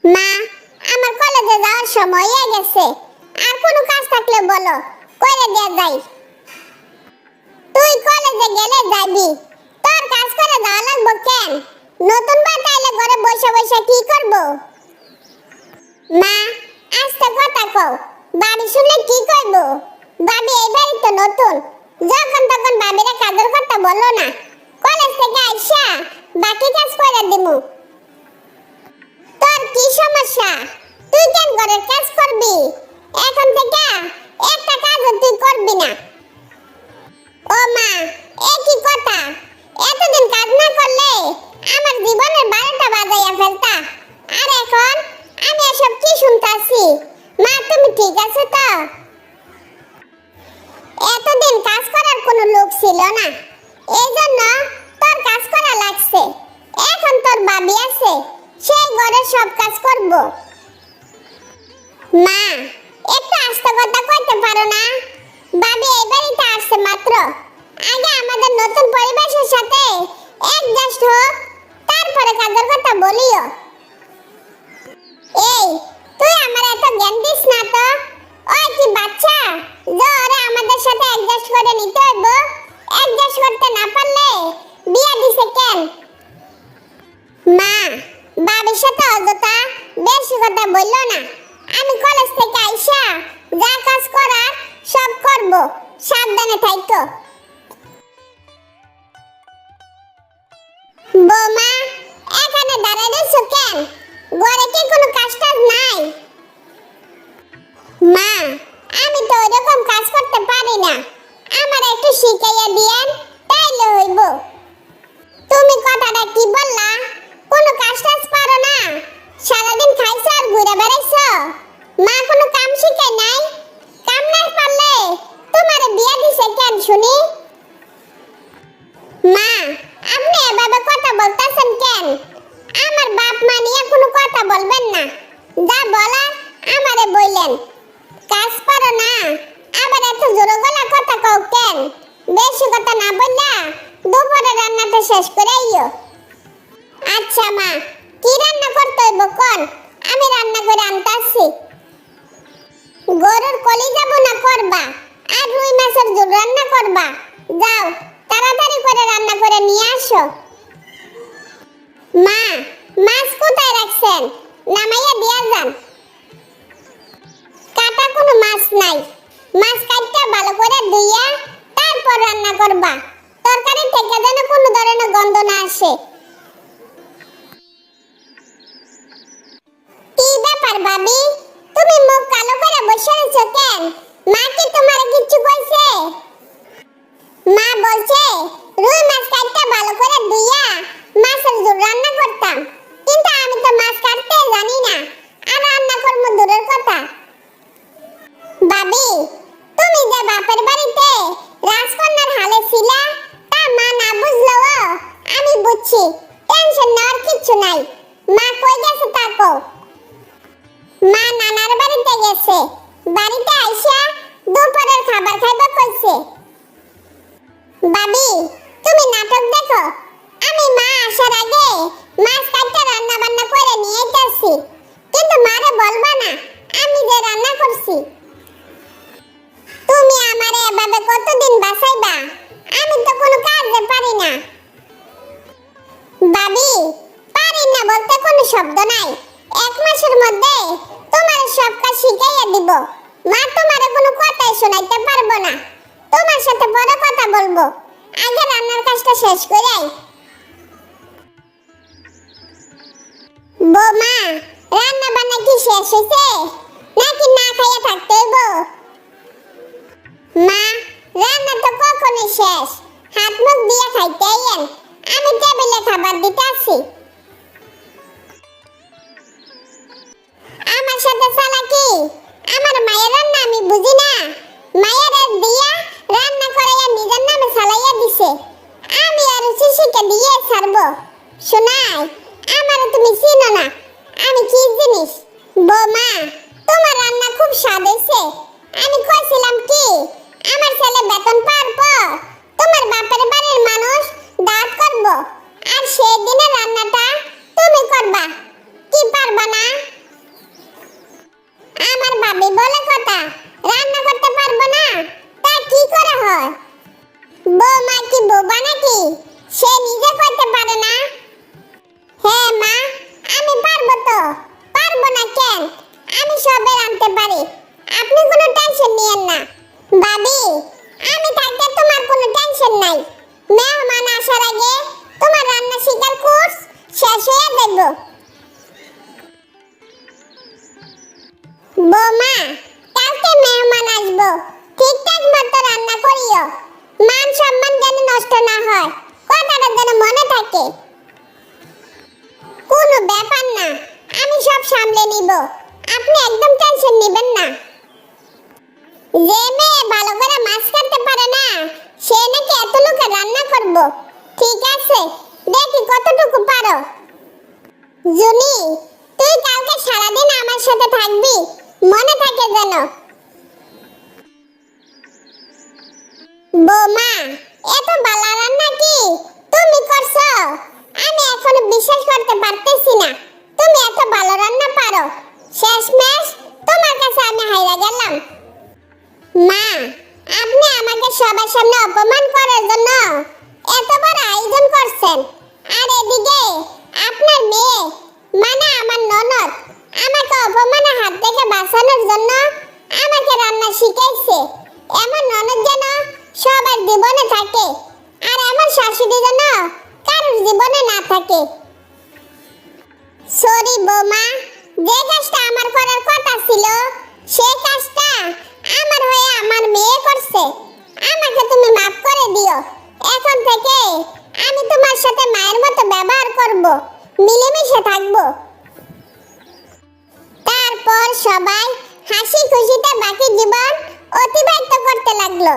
মা, আমার কলেজে যাওয়ার সময় হয়ে গেছে। আর কোনো কাজ থাকলে বলো, কইরে দেয়া যাই। তুই কলেজে গেলে যাবি, তোর কাজ করে যাওয়া লাগবো কেন? নতুন বাত আইলে ঘরে বসে বসে কি করব? মা, আস্তে কথা কও, বাড়ি শুনলে কি কইব? বাড়ি এই বাড়ি তো নতুন, যখন তখন বাবিরে কাজের কথা বলো না। কলেজ থেকে আইসা বাকি কাজ করে দিমু। তোর কি সমস্যা? তুই কেন ঘরের কাজ করবি? এখন থেকে একটা কাজও তুই করবি না। ও মা, একই কথা। এতদিন কাজ না করলে আমার জীবনের 12টা বাজাইয়া ফেলতা। আর এখন আমি এসব কি শুনতাছি? মা, তুমি ঠিক আছো তো? এতদিন কাজ করার কোনো লোক ছিল না, এই জন্য তোর কাজ করা লাগছে। এখন তোর বাবি আছে, সেই ঘরের সব কাজ করব। মা, একটু আস্তে কথা কইতে পারো না? বাবি এই বাড়িতে আসছে মাত্র। আগে আমাদের নতুন পরিবেশের সাথে অ্যাডজাস্ট হোক, তারপরে কাজের কথা বলিও। এই, তুই আমার এত জ্ঞান দিস না তো। ওই কি বাচ্চা যে ওরে আমাদের সাথে অ্যাডজাস্ট করে নিতে হইব? অ্যাডজাস্ট করতে না পারলে বিয়া দিছে কেন? মা, বাবির সাথে অযথা বেশি কথা বললো না। আমি কলেজ থেকে আইসা যা কাজ করার সব করব, সাবধানে থাইকো। বৌমা, এখানে দাঁড়ায় রইছো কেন? ঘরে কি কোনো কাজ টাজ নাই? মা, আমি তো ওরকম কাজ করতে পারি না, আমার একটু শিখাইয়া দিয়েন, তাইলে হইব। তুমি কথাটা কি বললা? কোনো কাজ টাজ পারো না? সারাদিন খাইছো আর ঘুরে বেড়াইছো? মা কোনো কাম শিখাই নাই? কাম না পারলে তোমারে বিয়া দিছে কেন শুনি? মা, আপনি এভাবে কথা বলতেছেন কেন? আমার বাপ মা নিয়ে কোনো কথা বলবেন না। যা বলার আমারে বললেন। কাজ পারো না, আবার এত জোরে গলা কথা কও কেন? বেশি কথা না বললা দুপুরে রান্নাটা শেষ করে আইও। আচ্ছা মা, কি রান্না করতে হইব কোন? আমি রান্না করে আনতাছি। গরুর কলিজা বোনা করবা আর রুই মাছের ঝোল রান্না করবা। যাও, তাড়াতাড়ি করে রান্না করে নিয়ে আসো। মা, মাছ কোথায় রাখছেন? নামাইয়া দিয়া যান। কাটা কোনো মাছ নাই, মাছ কাটটা ভালো করে ধুইয়া তারপর রান্না করবা। তরকারি থেকে যেন কোনো ধরনের গন্ধ না আসে। কি ব্যাপার ভাবি, তুমি মুখ কালো করে বসে রয়েছো কেন? মা কি তোমার কিছু কইছে? মা বলছে রুই মাছ কাটটা ভালো করে ধুইয়া মাছের ঝোল রান্না করতাম, কিন্তু আমি তো মাছ কাটতে জানি না, আর রান্না করব দূরের কথা। ভাবি, তুমি যে বাপের বাড়িতে রাজকন্যার হালে ছিলা, তা মা না বুঝলো? আমি বুঝছি, টেনশন নেওয়ার কিছু নাই। মা কই গেছে তা কও। মা নানার বাড়িতে গেছে, বাড়িতে আইসা দুপুরের খাবার খাইবা কইছে। ভাবি, তুমি নাটক দেখো। আমি মা আসার আগে মাছ কাটতে রান্না বান্না করে নিয়ে আইতাছি, কিন্তু মারে বলবা না আমি যে রান্না করছি। তুমি আমারে এভাবে কতদিন বাঁচাইবা? আমি তো কোনো কাজে পারি না। ভাবি, পারি না বলতে কোনো শব্দ নাই। 1 মাসের মধ্যে তোমার সব কাজ শিখাইয়া দিব। মা তোমারে কোনো কথাই শোনাইতে পারবো না। তোমার সাথে বড় কথা বলবো, আগে রান্নার কাজটা শেষ করে আই। বৌমা, রান্না বান্না কি শেষ হয়েছে নাকি না খাইয়া থাকতে হইব? মা, রান্না তো কখনই শেষ, হাত মুখ দিয়ে খাইতে আইয়েন, আমি টেবিলে খাবার দিতে আসি। আমার সাথে চালাকি? আমার মায়ের রান্না আমি বুঝি না? মায়ের দিয়া রান্না করাইয়া নিজের নামে চালাইয়া দিছে, আমি আর শিশিকে দিয়ে ছাড়বো? শোনাই, আমারে তুমি চিনো না, আমি কি জিনিস? বৌমা, তোমার রান্না খুব স্বাদ হয়েছে। আমি কইছিলাম কি, আমার ছেলে বেতন পাওয়ার পর তোমার বাপের বাড়ির মানুষ দাওয়াত করব, আর সেই দিনের রান্নাটা তুমি করবা। কি পারবা না? পারি, আপনি কোনো টেনশন নিয়েন না। ভাবি, আমি থাকতে তোমার কোনো টেনশন নাই। মেহমান আসার আগে তোমার রান্না শিখার কোর্স শেষ হয়ে যাবে। বৌমা, কালকে মেহমান আসবো, ঠিকঠাক মতো রান্না করিও। মান সম্মান যেন নষ্ট না হয়, কথাটা যেন মনে থাকে। কোনো ব্যাপার না, আমি সব সামলে নিব, আপনি একদম টেনশন নেবেন না। যে মেয়ে ভালো করে মাছ কাটতে পারে না, সে নাকি এত লোকের রান্না করব। ঠিক আছে, দেখি কতটুকু পারো। জুনি, তুই কালকে সারাদিন আমার সাথে থাকবি, মনে থাকে যেন। বৌমা, এত ভালো রান্না কি তুমি করছো? আমি এখনো বিশ্বাস করতে পারতেছি না তুমি এত ভালো রান্না পারো। শেষমেশ তোমার কাছে আমি হাইরা গেলাম। মা, আপনি আমাকে সবার সামনে অপমান করার জন্য এত বড় আয়োজন করছেন, আর এদিকে আপনার মেয়ে মানে আমার ননদ আমাকে অপমানের হাত থেকে বাঁচানোর জন্য আমাকে রান্না শিখাইছে। এমন ননদ যেন সবার জীবনে থাকে, আর আমার শাশুড়ি যেন কারোর জীবনে না থাকে। সরি বৌমা, যে কাজটা আমার করার কথা ছিল সেই কাজটা আমার হয়ে আমার মেয়ে করছে। আমাকে তুমি মাফ করে দিও। এখন থেকে আমি তোমার সাথে মায়ের মতো ব্যবহার করব, মিলেমিশে থাকব। তারপর সবাই হাসি খুশিতে বাকি জীবন অতিবাহিত করতে লাগলো।